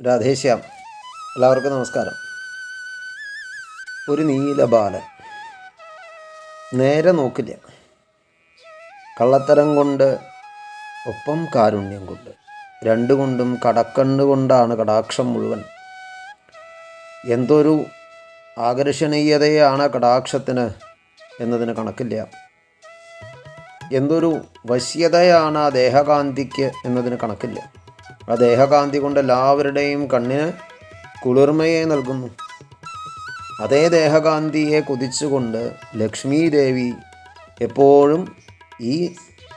രാധേശ്യാം. എല്ലാവർക്കും നമസ്കാരം. ഒരു നീലബാലൻ നേരെ നോക്കില്ല, കള്ളത്തരം കൊണ്ട് ഒപ്പം കാരുണ്യം കൊണ്ട്, രണ്ടുകൊണ്ടും കടക്കണ്ണുകൊണ്ടാണ് കടാക്ഷം മുഴുവൻ. എന്തൊരു ആകർഷണീയതയാണ് കടാക്ഷത്തിന് എന്നതിന് കണക്കില്ല. എന്തൊരു വശ്യതയാണ് ആ ദേഹകാന്തിക്ക് എന്നതിന് കണക്കില്ല. ആ ദേഹകാന്തി കൊണ്ട് എല്ലാവരുടെയും കണ്ണിന് കുളിർമയെ നൽകുന്നു. അതേ ദേഹകാന്തിയെ കുതിച്ചുകൊണ്ട് ലക്ഷ്മി ദേവി എപ്പോഴും ഈ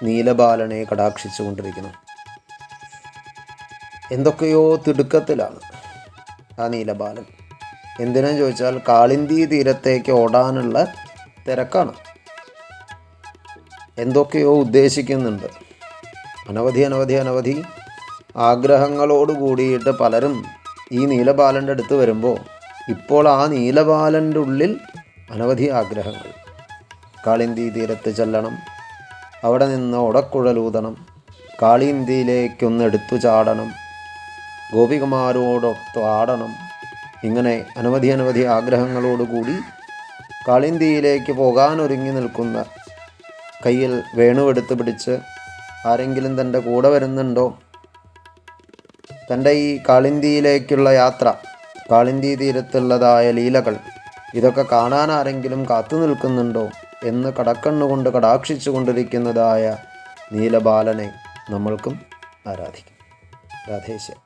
നീലബാലനെ കടാക്ഷിച്ചു കൊണ്ടിരിക്കുന്നു. എന്തൊക്കെയോ തിടുക്കത്തിലാണ് ആ നീലബാലൻ. എന്തിനാന്ന് ചോദിച്ചാൽ കാളിന്തി തീരത്തേക്ക് ഓടാനുള്ള തിരക്കാണ്. എന്തൊക്കെയോ ഉദ്ദേശിക്കുന്നുണ്ട്. അനവധി ആഗ്രഹങ്ങളോട് കൂടിയിട്ട് പലരും ഈ നീലബാലൻ്റെ അടുത്ത് വരുമ്പോൾ ഇപ്പോൾ ആ നീലബാലൻ്റെ ഉള്ളിൽ അനവധി ആഗ്രഹങ്ങൾ. കാളിന്തി തീരത്ത് ചെല്ലണം, അവിടെ നിന്ന് ഒടക്കുഴലൂതണം, കാളിന്തിയിലേക്കൊന്ന് എടുത്തു ചാടണം, ഗോപികുമാരോടൊത്ത് ആടണം. ഇങ്ങനെ അനവധി ആഗ്രഹങ്ങളോടുകൂടി കാളിന്തിയിലേക്ക് പോകാനൊരുങ്ങി നിൽക്കുന്ന, കയ്യിൽ വേണുവെടുത്ത് പിടിച്ച് ആരെങ്കിലും തൻ്റെ കൂടെ വരുന്നുണ്ടോ, തൻ്റെ ഈ കാളിന്തിയിലേക്കുള്ള യാത്ര, കാളിന്തി തീരത്തുള്ളതായ ലീലകൾ, ഇതൊക്കെ കാണാൻ ആരെങ്കിലും കാത്തു നിൽക്കുന്നുണ്ടോ എന്ന് കടക്കണ്ണുകൊണ്ട് കടാക്ഷിച്ചു കൊണ്ടിരിക്കുന്നതായ നീലബാലനെ നമ്മൾക്കും ആരാധിക്കാം. രാധേശ്യാം.